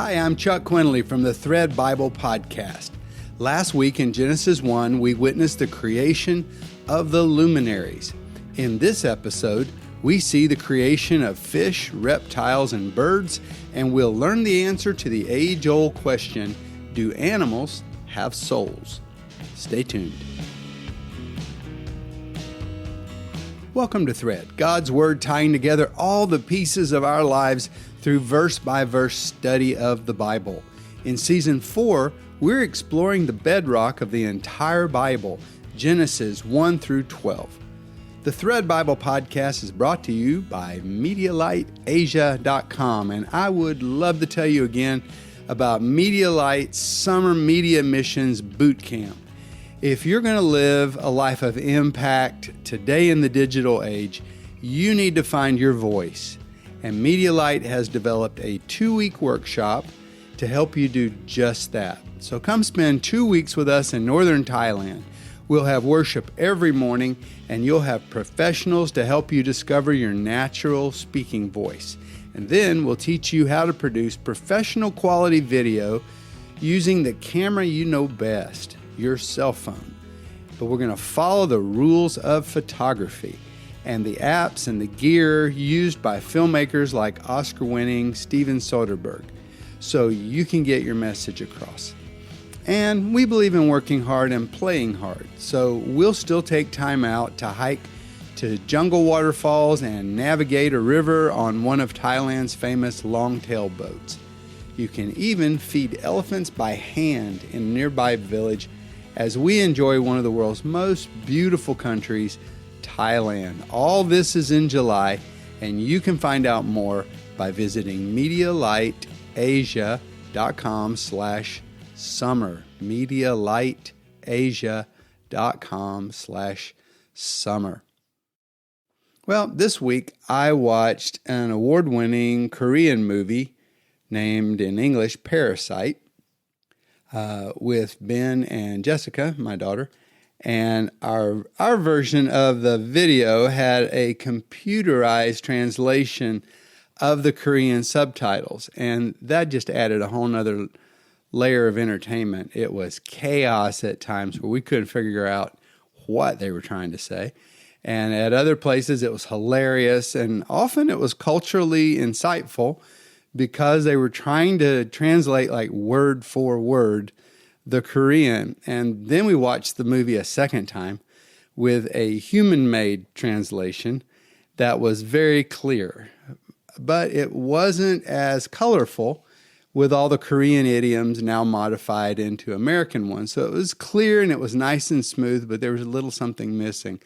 Hi, I'm Chuck Quinley from the Thread Bible Podcast. Last week in Genesis 1, we witnessed the creation of the luminaries. In this episode, we see the creation of fish, reptiles, and birds, and we'll learn the answer to the age-old question, do animals have souls? Stay tuned. Welcome to Thread, God's Word tying together all the pieces of our lives through verse-by-verse study of the Bible. In Season 4, we're exploring the bedrock of the entire Bible, Genesis 1 through 12. The Thread Bible Podcast is brought to you by MedialightAsia.com, and I would love to tell you again about Medialight's Summer Media Missions Boot Camp. If you're going to live a life of impact today in the digital age, you need to find your voice. And Medialight has developed a 2-week workshop to help you do just that. So come spend 2 weeks with us in northern Thailand. We'll have worship every morning, and you'll have professionals to help you discover your natural speaking voice. And then we'll teach you how to produce professional quality video using the camera you know best, your cell phone. But we're going to follow the rules of photography and the apps and the gear used by filmmakers like Oscar-winning Steven Soderbergh, so you can get your message across. And we believe in working hard and playing hard, so we'll still take time out to hike to jungle waterfalls and navigate a river on one of Thailand's famous long-tail boats. You can even feed elephants by hand in a nearby village as we enjoy one of the world's most beautiful countries, Thailand. All this is in July, and you can find out more by visiting MedialightAsia.com/summer. MedialightAsia.com/summer. Well, this week I watched an award-winning Korean movie named in English Parasite with Ben and Jessica, my daughter. And our version of the video had a computerized translation of the Korean subtitles, and that just added a whole nother layer of entertainment. It was chaos at times where we couldn't figure out what they were trying to say. And at other places it was hilarious, and often it was culturally insightful because they were trying to translate like word for word the Korean. And then we watched the movie a second time with a human-made translation that was very clear. But it wasn't as colorful with all the Korean idioms now modified into American ones. So it was clear and it was nice and smooth, but there was a little something missing.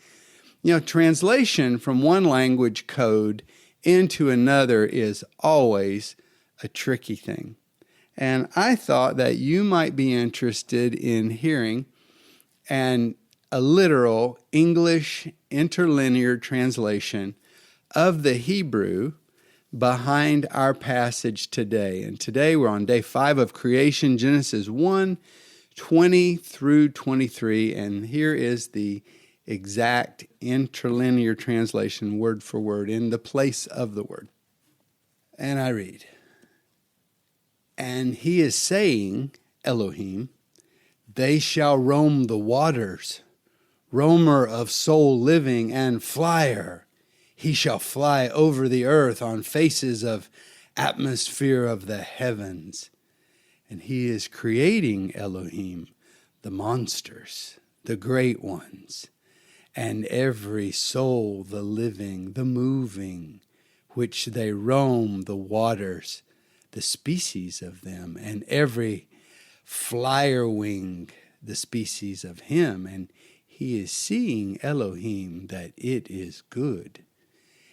You know, translation from one language code into another is always a tricky thing. And I thought that you might be interested in hearing a literal English interlinear translation of the Hebrew behind our passage today. And today we're on day 5 of creation, Genesis 1, 20 through 23. And here is the exact interlinear translation, word for word, in the place of the word. And I read, "And he is saying, Elohim, they shall roam the waters, roamer of soul living and flyer. He shall fly over the earth on faces of atmosphere of the heavens. And he is creating, Elohim, the monsters, the great ones, and every soul, the living, the moving, which they roam the waters, the species of them, and every flyer wing, the species of him. And he is seeing, Elohim, that it is good.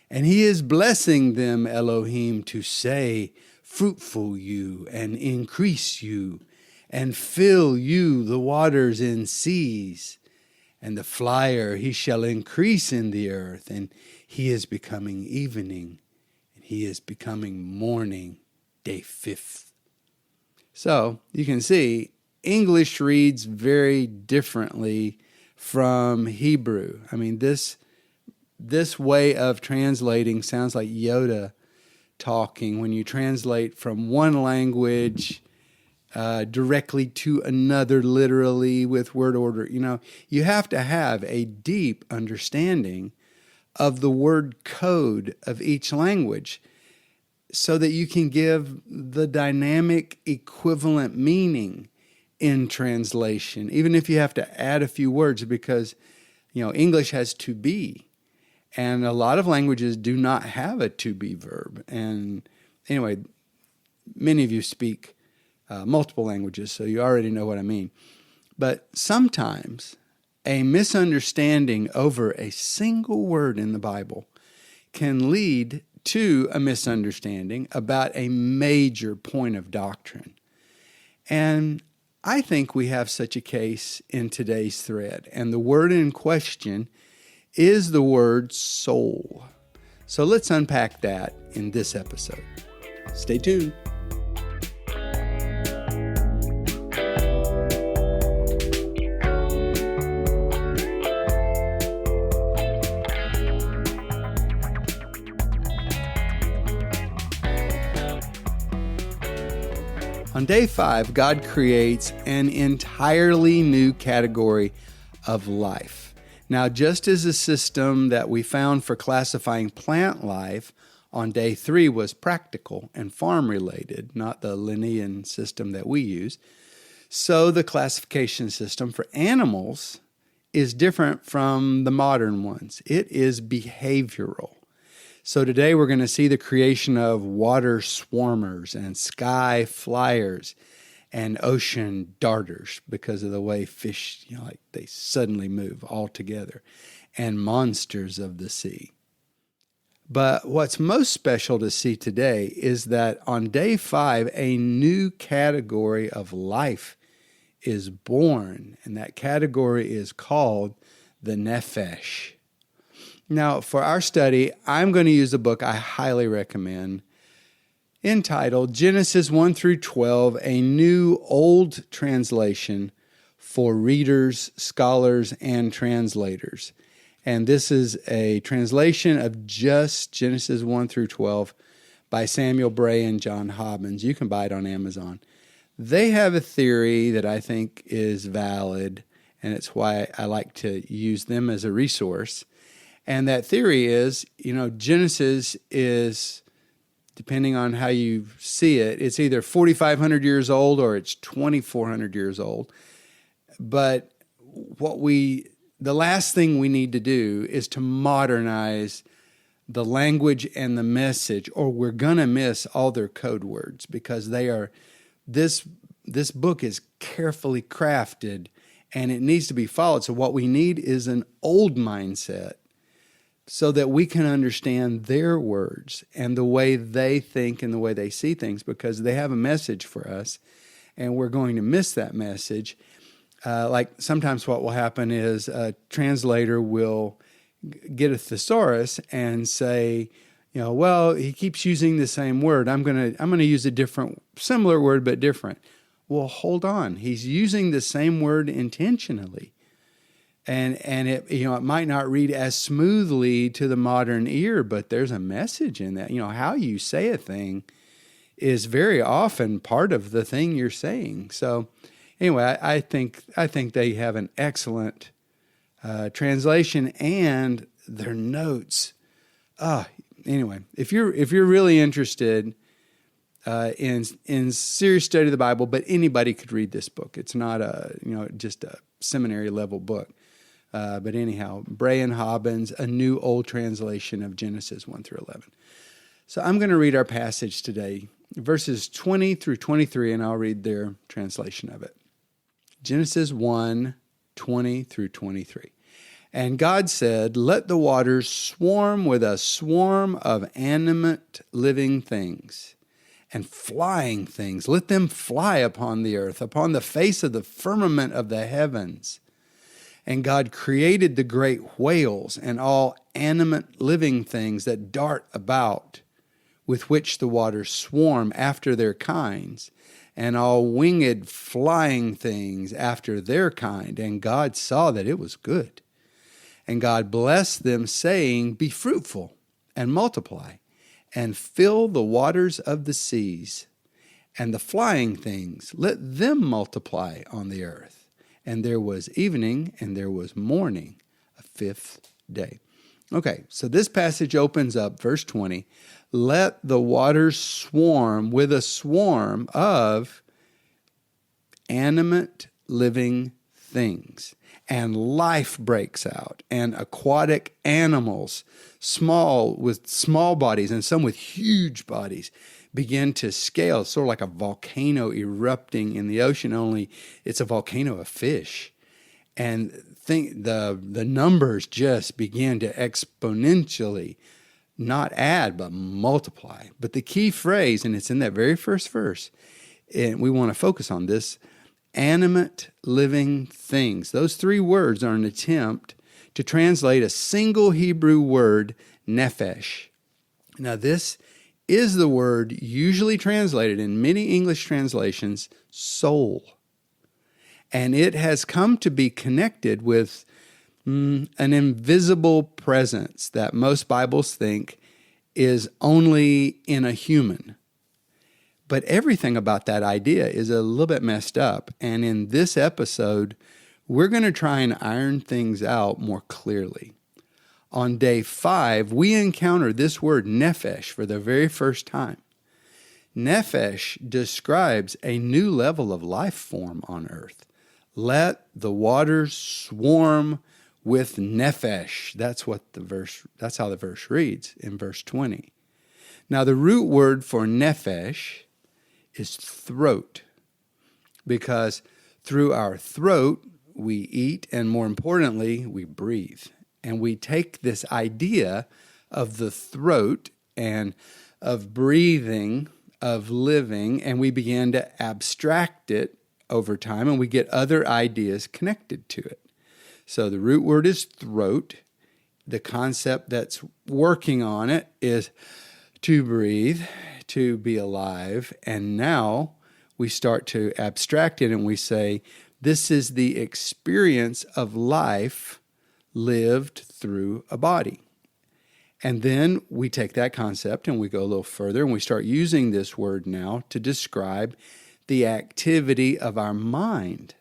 And he is blessing them, Elohim, to say, fruitful you, and increase you, and fill you the waters and seas. And the flyer, he shall increase in the earth, and he is becoming evening, and he is becoming morning, day 5th. So you can see English reads very differently from Hebrew. I mean, this way of translating sounds like Yoda talking, when you translate from one language directly to another, literally with word order, you have to have a deep understanding of the word code of each language so that you can give the dynamic equivalent meaning in translation, even if you have to add a few words, because English has to be, and a lot of languages do not have a to be verb. And anyway, many of you speak multiple languages, so you already know what I mean. But sometimes a misunderstanding over a single word in the Bible can lead to a misunderstanding about a major point of doctrine. And I think we have such a case in today's thread, and the word in question is the word soul. So let's unpack that in this episode. Stay tuned. On day 5, God creates an entirely new category of life. Now, just as the system that we found for classifying plant life on day 3 was practical and farm-related, not the Linnean system that we use, so the classification system for animals is different from the modern ones. It is behavioral. So today we're going to see the creation of water swarmers and sky flyers and ocean darters because of the way fish, they suddenly move all together, and monsters of the sea. But what's most special to see today is that on day 5, a new category of life is born, and that category is called the Nephesh. Now, for our study, I'm going to use a book I highly recommend entitled Genesis 1 through 12, a new old translation for readers, scholars, and translators. And this is a translation of just Genesis 1 through 12 by Samuel Bray and John Hobbins. You can buy it on Amazon. They have a theory that I think is valid, and it's why I like to use them as a resource. And that theory is, Genesis is, depending on how you see it, it's either 4,500 years old or it's 2,400 years old. But the last thing we need to do is to modernize the language and the message, or we're going to miss all their code words, because this book is carefully crafted and it needs to be followed. So what we need is an old mindset, so that we can understand their words and the way they think and the way they see things, because they have a message for us and we're going to miss that message. Like sometimes what will happen is a translator will get a thesaurus and say, well, he keeps using the same word. I'm going to use a similar word, but different. Well, hold on. He's using the same word intentionally. And it it might not read as smoothly to the modern ear, but there's a message in that. How you say a thing is very often part of the thing you're saying. So anyway, I think they have an excellent translation, and their notes. Anyway, if you're really interested in serious study of the Bible, but anybody could read this book. It's not just a seminary level book. But anyhow, Bray and Hobbins, a new old translation of Genesis 1 through 11. So I'm going to read our passage today, verses 20 through 23, and I'll read their translation of it. Genesis 1, 20 through 23. And God said, "Let the waters swarm with a swarm of animate living things and flying things. Let them fly upon the earth, upon the face of the firmament of the heavens." And God created the great whales and all animate living things that dart about, with which the waters swarm after their kinds, and all winged flying things after their kind. And God saw that it was good. And God blessed them, saying, "Be fruitful and multiply, and fill the waters of the seas, and the flying things, let them multiply on the earth. And there was evening, and there was morning, a fifth day. Okay, so this passage opens up, verse 20, let the waters swarm with a swarm of animate living things. And life breaks out, and aquatic animals, small with small bodies and some with huge bodies, begin to scale, sort of like a volcano erupting in the ocean, only it's a volcano of fish. And the numbers just begin to exponentially not add, but multiply. But the key phrase, and it's in that very first verse, and we want to focus on this, animate living things. Those three words are an attempt to translate a single Hebrew word, nephesh. Now, this is the word usually translated in many English translations, soul. And it has come to be connected with an invisible presence that most Bibles think is only in a human. But everything about that idea is a little bit messed up. And in this episode, we're going to try and iron things out more clearly. On day 5, we encounter this word nephesh for the very first time. Nephesh describes a new level of life form on earth. Let the waters swarm with nephesh. That's how the verse reads in verse 20. Now, the root word for nephesh is throat, because through our throat we eat, and more importantly, we breathe. And we take this idea of the throat and of breathing, of living, and we begin to abstract it over time, and we get other ideas connected to it. So the root word is throat. The concept that's working on it is to breathe, to be alive, and now we start to abstract it and we say, this is the experience of life lived through a body. And then we take that concept and we go a little further and we start using this word now to describe the activity of our mind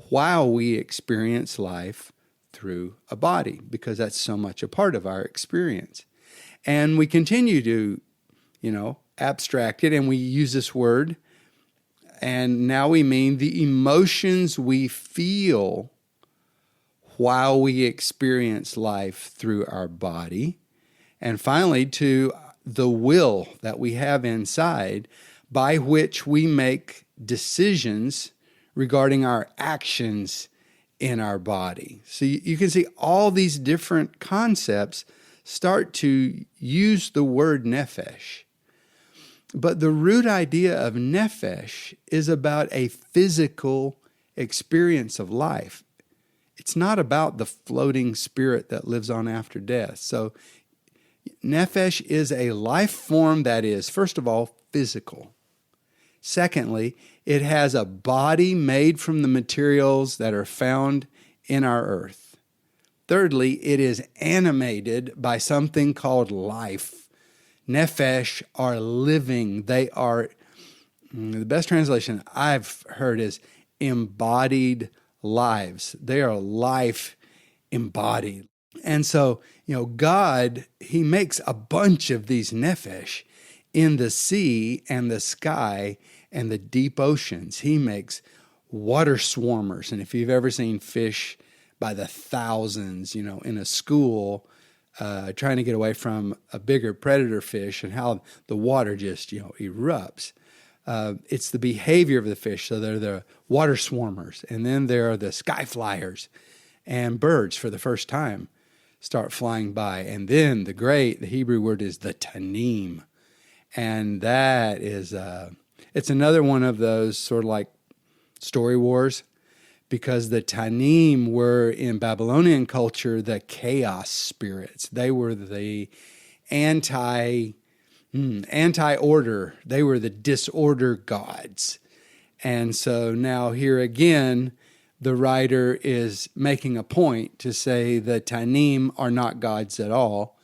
while we experience life through a body, because that's so much a part of our experience. And we continue to, abstract it, and we use this word, and now we mean the emotions we feel while we experience life through our body. And finally, to the will that we have inside by which we make decisions regarding our actions in our body. So you can see all these different concepts start to use the word nephesh. But the root idea of nephesh is about a physical experience of life. It's not about the floating spirit that lives on after death. So nephesh is a life form that is, first of all, physical. Secondly, it has a body made from the materials that are found in our earth. Thirdly, it is animated by something called life. Nephesh are living. They are, the best translation I've heard is embodied lives. They are life embodied. And so, God, He makes a bunch of these nephesh in the sea and the sky and the deep oceans. He makes water swarmers. And if you've ever seen fish by the thousands, in a school, trying to get away from a bigger predator fish and how the water just, erupts. It's the behavior of the fish. So they're the water swarmers. And then there are the sky flyers, and birds for the first time start flying by. And then the Hebrew word is the tanim. And that is, it's another one of those sort of like story wars, because the Tanim were in Babylonian culture the chaos spirits. They were the anti-order. They were the disorder gods. And so now here again, the writer is making a point to say the Tanim are not gods at all.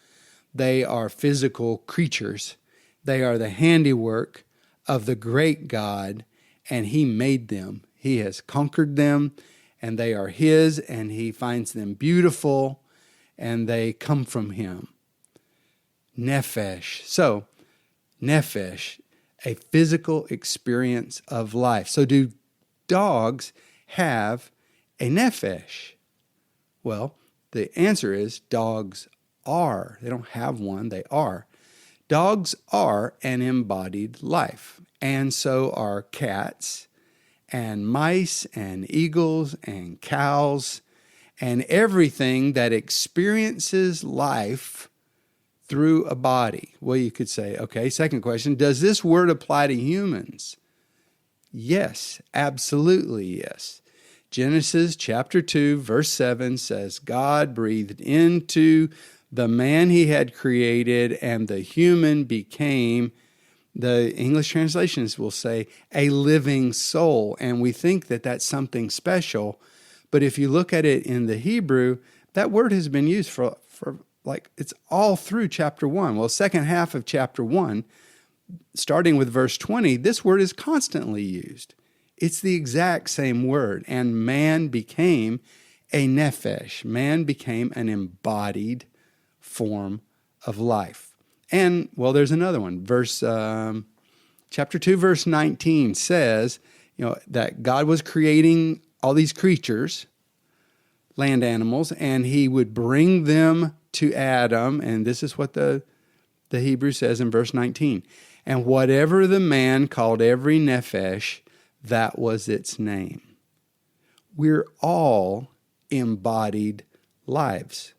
They are physical creatures They are the handiwork of the great God, and he made them. He has conquered them, and they are his, and he finds them beautiful, and they come from him. Nephesh. So, nephesh, a physical experience of life. So do dogs have a nephesh? Well, the answer is dogs are. They don't have one, they are. Dogs are an embodied life, and so are cats and mice and eagles and cows and everything that experiences life through a body. Well, you could say, okay, second question, does this word apply to humans? Yes, absolutely yes. Genesis chapter 2, verse 7 says, God breathed into the man he had created, and the human became, the English translations will say, a living soul. And we think that that's something special. But if you look at it in the Hebrew, that word has been used for like, it's all through chapter 1. Well, second half of chapter 1, starting with verse 20, this word is constantly used. It's the exact same word. And man became a nephesh. Man became an embodied form of life. And, well, there's another one. Chapter 2, verse 19 says, that God was creating all these creatures, land animals, and he would bring them to Adam. And this is what the Hebrew says in verse 19. And whatever the man called every nephesh, that was its name. We're all embodied lives.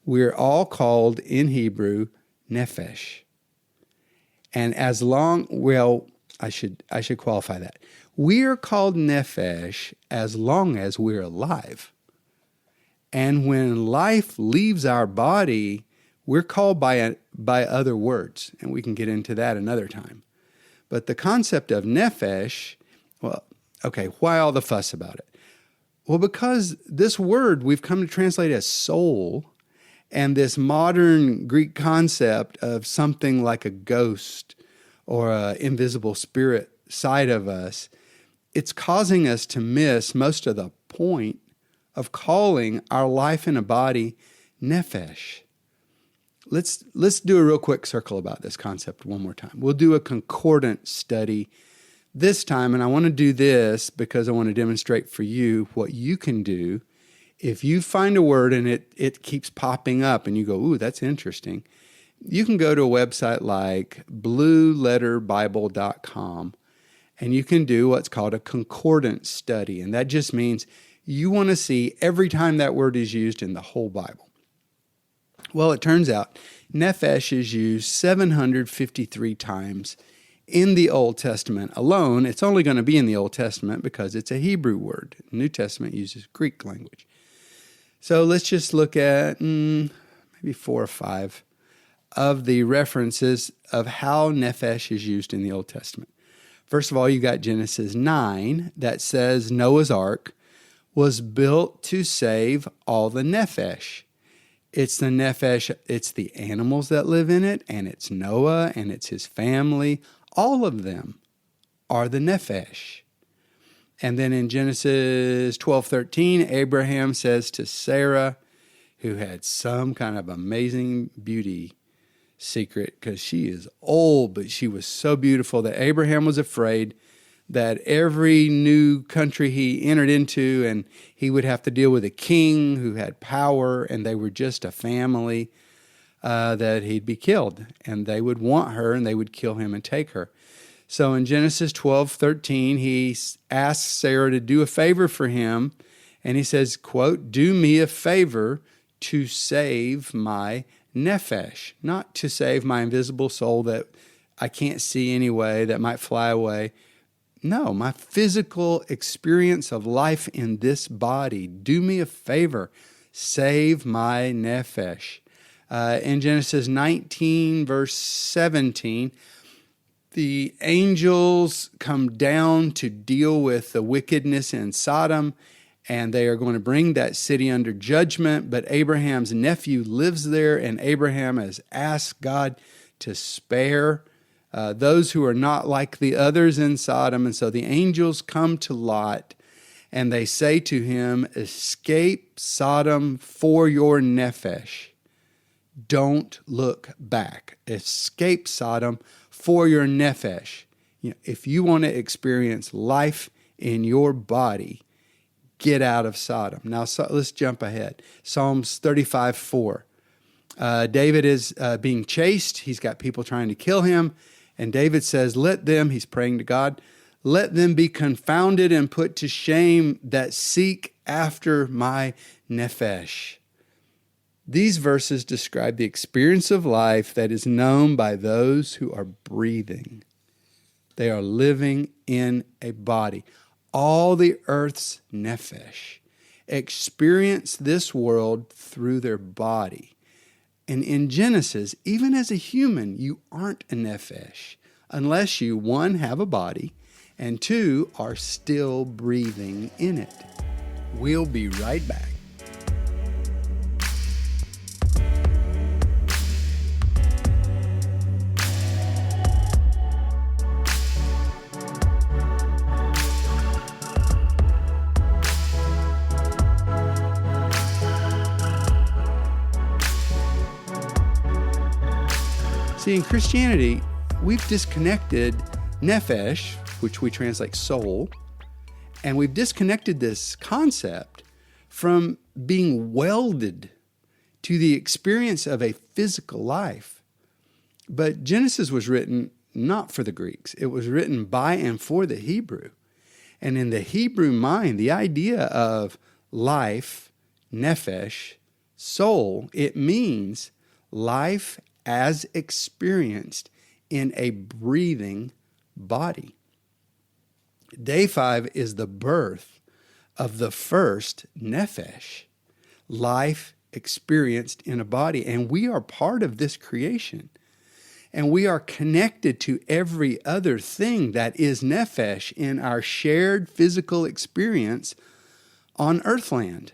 We're all called in Hebrew nephesh. And I should qualify that. We are called nephesh as long as we're alive. And when life leaves our body, we're called by other words, and we can get into that another time. But the concept of nephesh, well, okay, why all the fuss about it? Well, because this word we've come to translate as soul, and this modern Greek concept of something like a ghost or an invisible spirit side of us, it's causing us to miss most of the point of calling our life in a body nephesh. Let's do a real quick circle about this concept one more time. We'll do a concordant study this time, and I want to do this because I want to demonstrate for you what you can do if you find a word and it keeps popping up and you go, ooh, that's interesting. You can go to a website like blueletterbible.com, and you can do what's called a concordant study, and that just means you want to see every time that word is used in the whole Bible. Well, it turns out nephesh is used 753 times in the Old Testament alone. It's only going to be in the Old Testament because it's a Hebrew word. The New Testament uses Greek language. So let's just look at maybe 4 or 5 of the references of how nephesh is used in the Old Testament. First of all, you got Genesis 9 that says Noah's Ark was built to save all the nephesh. It's the nephesh, it's the animals that live in it, and it's Noah, and it's his family. All of them are the nephesh. And then in Genesis 12:13, Abraham says to Sarah, who had some kind of amazing beauty secret, because she is old, but she was so beautiful that Abraham was afraid that every new country he entered into, and he would have to deal with a king who had power, and they were just a family, that he'd be killed. And they would want her, and they would kill him and take her. So in Genesis 12:13, he asks Sarah to do a favor for him, and he says, quote, do me a favor to save my nephesh, not to save my invisible soul that I can't see anyway, that might fly away. No, my physical experience of life in this body. Do me a favor. Save my nephesh. In Genesis 19, verse 17, the angels come down to deal with the wickedness in Sodom, and they are going to bring that city under judgment. But Abraham's nephew lives there, and Abraham has asked God to spare those who are not like the others in Sodom. And so the angels come to Lot and they say to him, escape Sodom for your Nephesh. Don't look back. Escape Sodom for your Nephesh. If you want to experience life in your body, get out of Sodom. Now, let's jump ahead. Psalms 35:4. David is being chased. He's got people trying to kill him. And David says, let them, he's praying to God, let them be confounded and put to shame that seek after my Nephesh. These verses describe the experience of life that is known by those who are breathing. They are living in a body. All the earth's Nephesh experience this world through their body. And in Genesis, even as a human, you aren't a Nephesh unless you, one, have a body, and two, are still breathing in it. We'll be right back. See, in Christianity, we've disconnected Nephesh, which we translate soul, and we've disconnected this concept from being welded to the experience of a physical life. But Genesis was written not for the Greeks. It was written by and for the Hebrew. And in the Hebrew mind, the idea of life, Nephesh, soul, it means life as experienced in a breathing body. Day 5 is the birth of the first Nephesh, life experienced in a body. And we are part of this creation. And we are connected to every other thing that is Nephesh in our shared physical experience on Earthland.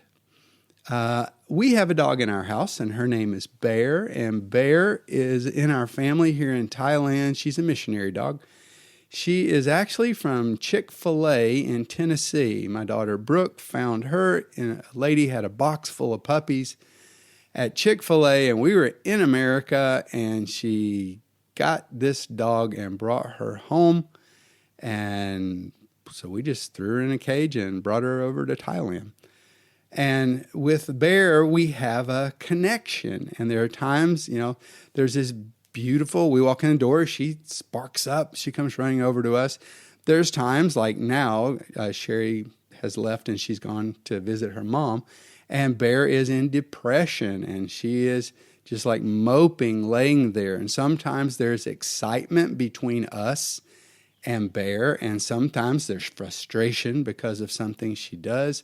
We have a dog in our house, and her name is Bear, and Bear is in our family here in Thailand. She's a missionary dog. She is actually from Chick-fil-A in Tennessee. My daughter Brooke found her, and a lady had a box full of puppies at Chick-fil-A, and we were in America, and she got this dog and brought her home, and so we just threw her in a cage and brought her over to Thailand. And with Bear, we have a connection. And there are times, there's this beautiful, we walk in the door, she sparks up, she comes running over to us. There's times like now, Sherry has left and she's gone to visit her mom. And Bear is in depression and she is just like moping, laying there. And sometimes there's excitement between us and Bear. And sometimes there's frustration because of something she does.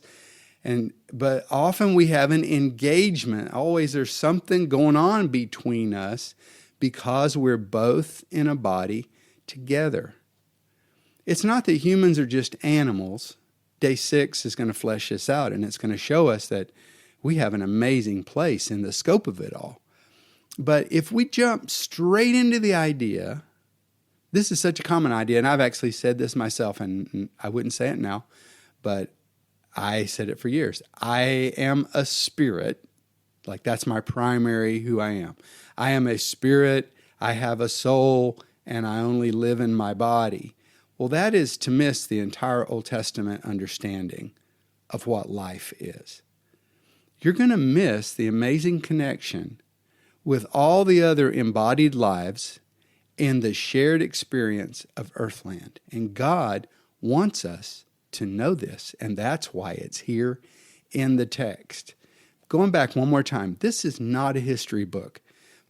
But often we have an engagement. Always there's something going on between us because we're both in a body together. It's not that humans are just animals. Day 6 is going to flesh this out, and it's going to show us that we have an amazing place in the scope of it all. But if we jump straight into the idea, this is such a common idea, and I've actually said this myself, and I wouldn't say it now, but I said it for years. I am a spirit. Like that's my primary who I am. I am a spirit. I have a soul, and I only live in my body. Well, that is to miss the entire Old Testament understanding of what life is. You're going to miss the amazing connection with all the other embodied lives in the shared experience of Earthland. And God wants us to know this, and that's why it's here in the text. Going back one more time, this is not a history book.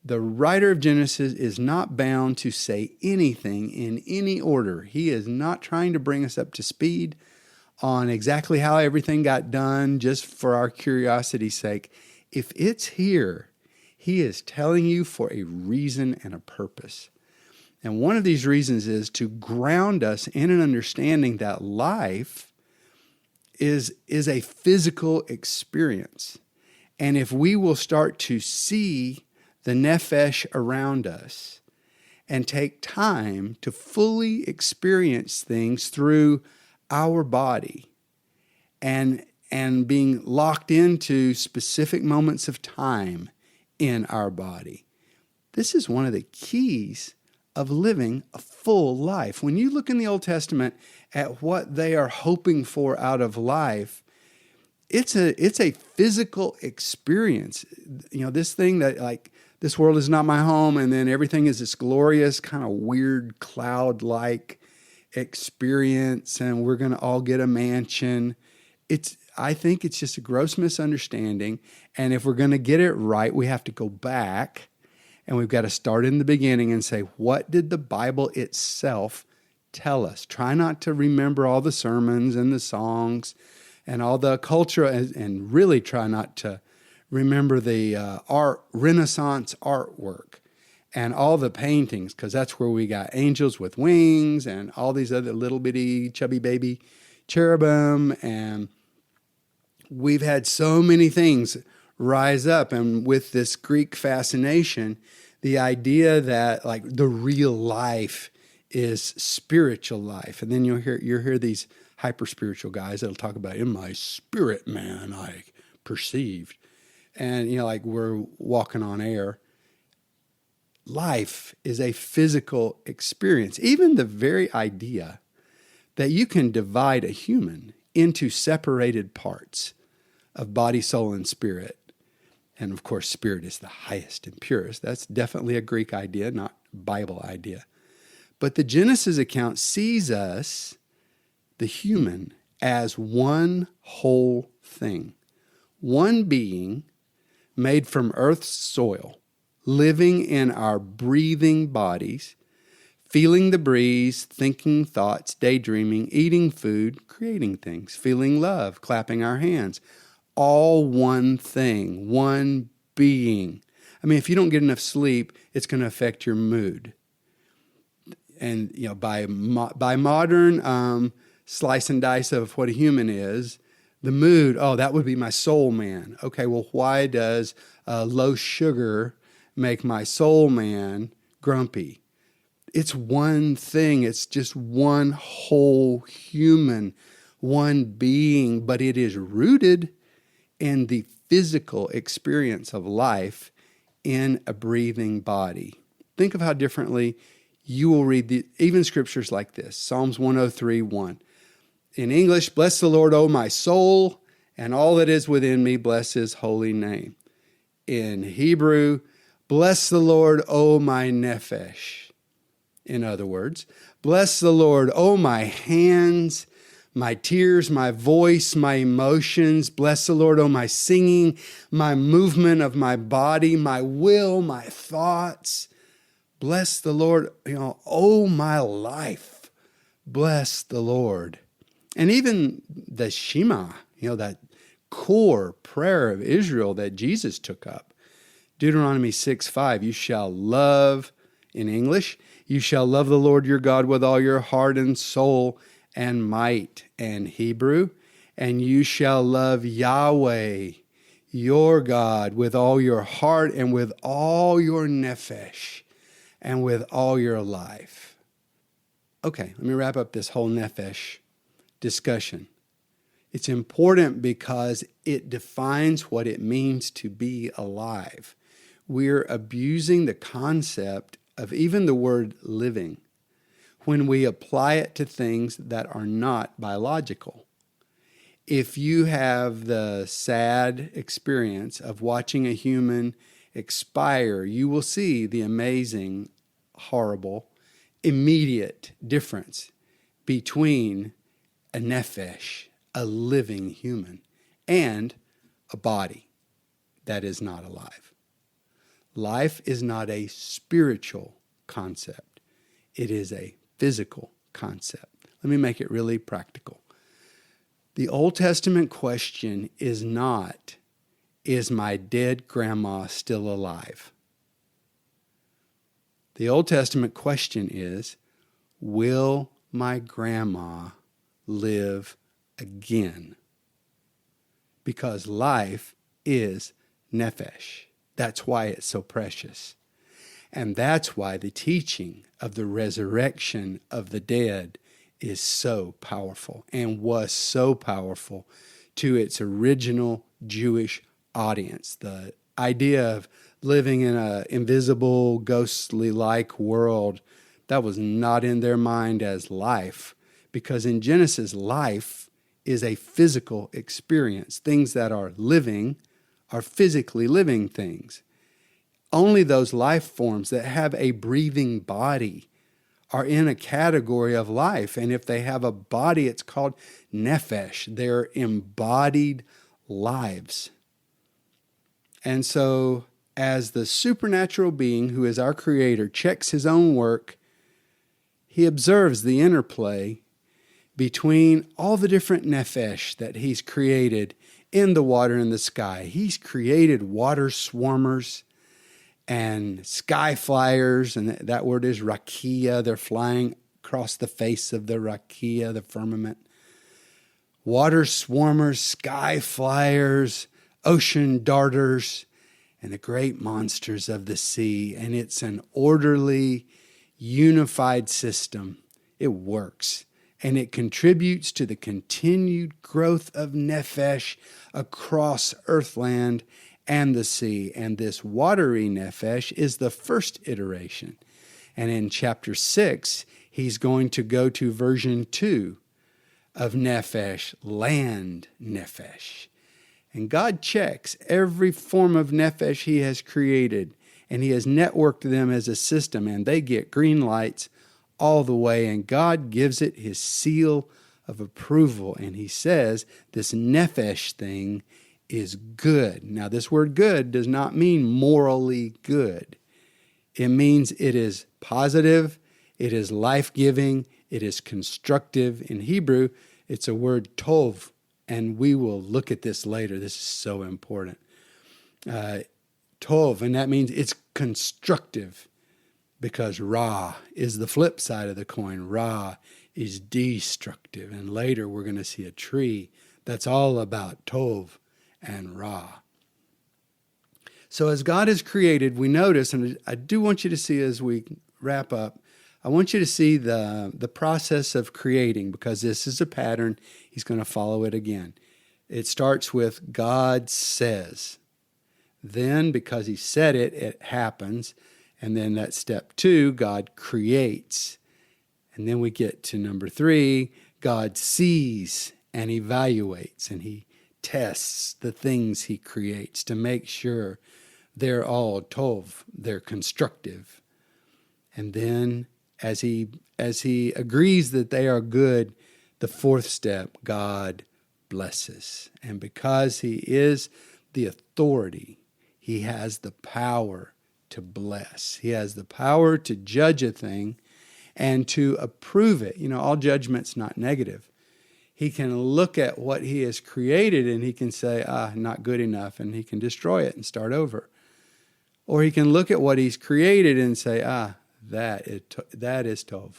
The writer of Genesis is not bound to say anything in any order. He is not trying to bring us up to speed on exactly how everything got done just for our curiosity's sake. If it's here, he is telling you for a reason and a purpose. And one of these reasons is to ground us in an understanding that life is a physical experience. And if we will start to see the Nephesh around us and take time to fully experience things through our body and being locked into specific moments of time in our body. This is one of the keys of living a full life. When you look in the Old Testament at what they are hoping for out of life, it's a physical experience. This thing that like, this world is not my home, and then everything is this glorious kind of weird cloud-like experience, and we're going to all get a mansion. I think it's just a gross misunderstanding. And if we're going to get it right, we have to go back and we've got to start in the beginning and say, what did the Bible itself tell us? Try not to remember all the sermons and the songs and all the culture, and really try not to remember the Renaissance artwork and all the paintings, because that's where we got angels with wings and all these other little bitty chubby baby cherubim. And we've had so many things rise up. And with this Greek fascination, the idea that like the real life is spiritual life. And then you'll hear these hyper spiritual guys that'll talk about, in my spirit, man, I perceived. And, like we're walking on air. Life is a physical experience. Even the very idea that you can divide a human into separated parts of body, soul, and spirit. And of course, spirit is the highest and purest. That's definitely a Greek idea, not Bible idea. But the Genesis account sees us, the human, as one whole thing. One being made from earth's soil, living in our breathing bodies, feeling the breeze, thinking thoughts, daydreaming, eating food, creating things, feeling love, clapping our hands. All one thing, one being. I mean, if you don't get enough sleep, it's going to affect your mood. And, by modern slice and dice of what a human is, the mood, that would be my soul man. Okay, well, why does low sugar make my soul man grumpy? It's one thing. It's just one whole human, one being, but it is rooted in the physical experience of life in a breathing body. Think of how differently you will read even scriptures like this. Psalms 103:1. In English, bless the Lord, O my soul, and all that is within me, bless his holy name. In Hebrew, bless the Lord, O my Nephesh. In other words, bless the Lord, O my hands, my tears, my voice, my emotions. Bless the Lord, O my singing, my movement of my body, my will, my thoughts. Bless the Lord, O my life. Bless the Lord. And even the Shema, that core prayer of Israel that Jesus took up. Deuteronomy 6:5, you shall love, in English, you shall love the Lord your God with all your heart and soul and might. And Hebrew, and you shall love Yahweh, your God, with all your heart and with all your nephesh and with all your life. Okay, let me wrap up this whole nephesh discussion. It's important because it defines what it means to be alive. We're abusing the concept of even the word living when we apply it to things that are not biological. If you have the sad experience of watching a human expire, you will see the amazing, horrible, immediate difference between a nephesh, a living human, and a body that is not alive. Life is not a spiritual concept. It is a physical concept. Let me make it really practical. The Old Testament question is not, is my dead grandma still alive? The Old Testament question is, will my grandma live again? Because life is nephesh. That's why it's so precious. And that's why the teaching of the resurrection of the dead is so powerful and was so powerful to its original Jewish audience. The idea of living in an invisible, ghostly-like world, that was not in their mind as life, because in Genesis, life is a physical experience. Things that are living are physically living things. Only those life forms that have a breathing body are in a category of life. And if they have a body, it's called Nephesh. They're embodied lives. And so, as the supernatural being who is our creator checks his own work, he observes the interplay between all the different Nephesh that he's created in the water and the sky. He's created water swarmers and sky flyers, and that word is rakia. They're flying across the face of the rakia, the firmament. Water swarmers, sky flyers, ocean darters, and the great monsters of the sea. And it's an orderly, unified system. It works. And it contributes to the continued growth of Nephesh across earthland and the sea. And this watery Nephesh is the first iteration. And in chapter 6, he's going to go to version 2 of Nephesh, land Nephesh. And God checks every form of Nephesh he has created, and he has networked them as a system, and they get green lights all the way, and God gives it his seal of approval. And he says this Nephesh thing is good. Now, this word good does not mean morally good. It means it is positive, it is life-giving, it is constructive. In Hebrew, it's a word tov, and we will look at this later. This is so important. Tov, and that means it's constructive, because Ra is the flip side of the coin. Ra is destructive, and later we're going to see a tree that's all about Tov and Ra. So as God has created, we notice, and I do want you to see as we wrap up, I want you to see the process of creating, because this is a pattern. He's going to follow it again. It starts with God says. Then, because he said it, it happens. And then that's step 2, God creates. And then we get to number 3, God sees and evaluates, and he tests the things he creates to make sure they're all tov, they're constructive. And then as he agrees that they are good, the 4th step, God blesses. And because he is the authority, he has the power to bless. He has the power to judge a thing and to approve it. You know, all judgment's not negative. He can look at what he has created and he can say, not good enough, and he can destroy it and start over. Or he can look at what he's created and say, that is tov.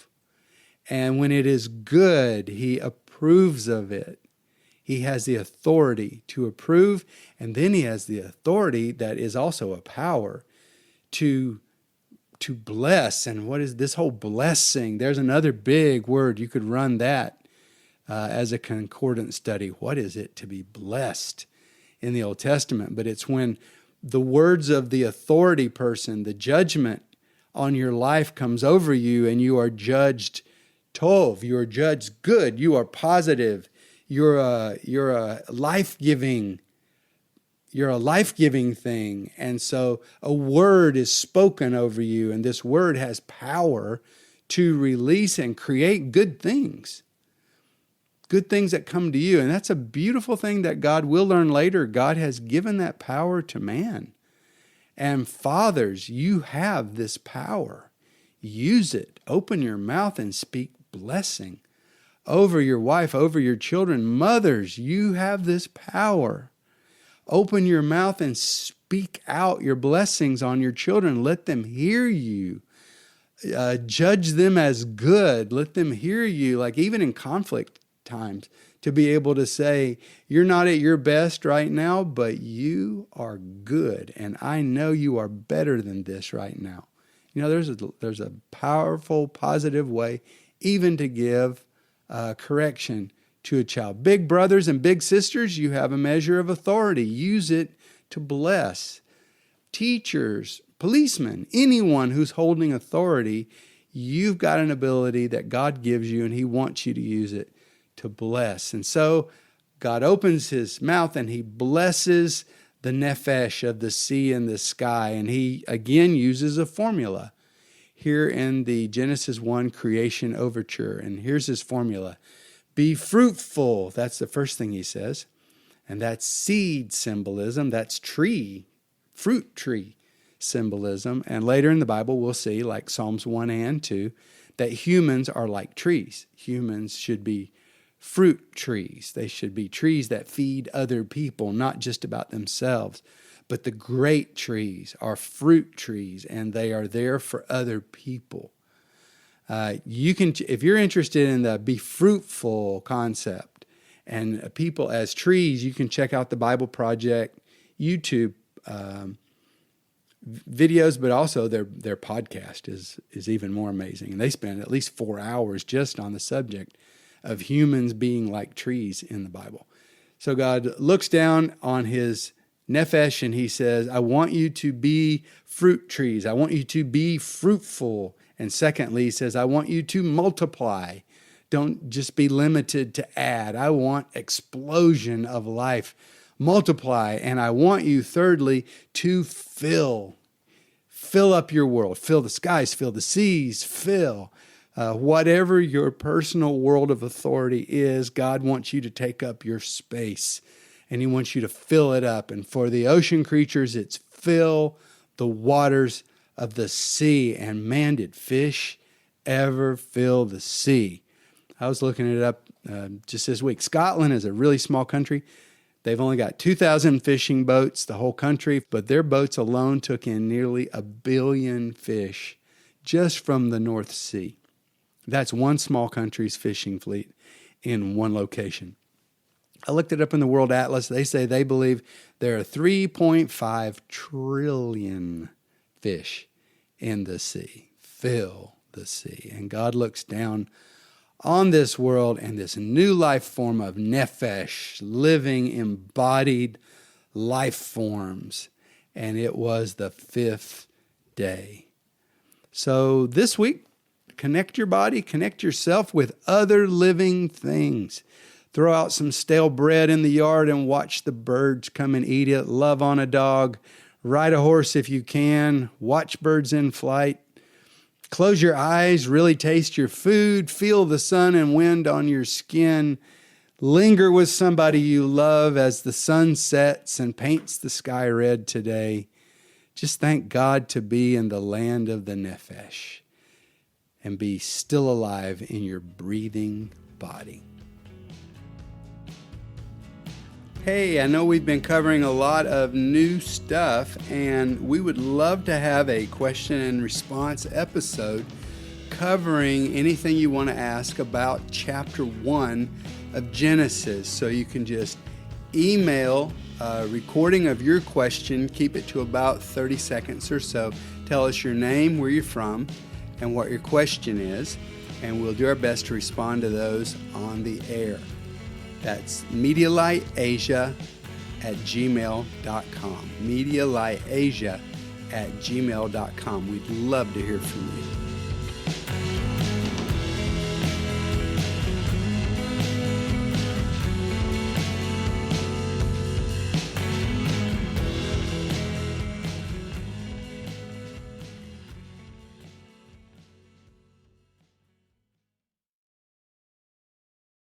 And when it is good, he approves of it. He has the authority to approve, and then he has the authority that is also a power to bless. And what is this whole blessing? There's another big word. You could run that as a concordant study. What is it to be blessed in the Old Testament? But it's when the words of the authority person, the judgment on your life comes over you, and you are judged tov. You are judged good. You are positive. You're a life-giving. You're a life-giving thing. And so a word is spoken over you, and this word has power to release and create good things. Good things that come to you. And that's a beautiful thing that God will learn later. God has given that power to man. And fathers, you have this power. Use it. Open your mouth and speak blessing over your wife, over your children. Mothers, you have this power. Open your mouth and speak out your blessings on your children. Let them hear you. Judge them as good. Let them hear you, like even in conflict times, to be able to say, you're not at your best right now, but you are good. And I know you are better than this right now. There's a powerful, positive way even to give correction to a child. Big brothers and big sisters, you have a measure of authority. Use it to bless. Teachers, policemen, anyone who's holding authority, you've got an ability that God gives you, and He wants you to use it to bless. And so God opens His mouth and He blesses the Nephesh of the sea and the sky. And He again uses a formula here in the Genesis 1 Creation Overture. And here's His formula. Be fruitful. That's the first thing He says. And that's seed symbolism. That's tree, fruit tree symbolism. And later in the Bible, we'll see, like Psalms 1 and 2, that humans are like trees. Humans should be fruit trees. They should be trees that feed other people, not just about themselves. But the great trees are fruit trees, and they are there for other people. You can, if you're interested in the be fruitful concept and people as trees, you can check out the Bible Project YouTube videos, but also their podcast is even more amazing. And they spend at least 4 hours just on the subject of humans being like trees in the Bible. So God looks down on His Nephesh and He says, I want you to be fruit trees. I want you to be fruitful. And secondly, He says, I want you to multiply. Don't just be limited to add. I want explosion of life. Multiply. And I want you, thirdly, to fill. Fill up your world. Fill the skies, fill the seas, fill. Whatever your personal world of authority is, God wants you to take up your space. And He wants you to fill it up. And for the ocean creatures, it's fill the waters of the sea. And man, did fish ever fill the sea. I was looking it up just this week. Scotland is a really small country. They've only got 2,000 fishing boats, the whole country, but their boats alone took in nearly 1 billion fish just from the North Sea. That's one small country's fishing fleet in one location. I looked it up in the World Atlas. They say they believe there are 3.5 trillion fish in the sea. Fill the sea. And God looks down on this world and this new life form of Nephesh, living embodied life forms. And it was the 5th day. So this week, connect your body, connect yourself with other living things. Throw out some stale bread in the yard and watch the birds come and eat it. Love on a dog. Ride a horse if you can. Watch birds in flight. Close your eyes, really taste your food. Feel the sun and wind on your skin. Linger with somebody you love as the sun sets and paints the sky red today. Just thank God to be in the land of the Nephesh and be still alive in your breathing body. Hey, I know we've been covering a lot of new stuff, and we would love to have a question and response episode covering anything you want to ask about chapter 1 of Genesis. So you can just email a recording of your question, keep it to about 30 seconds or so. Tell us your name, where you're from, and what your question is, and we'll do our best to respond to those on the air. That's MedialightAsia@gmail.com. MedialightAsia@gmail.com. We'd love to hear from you.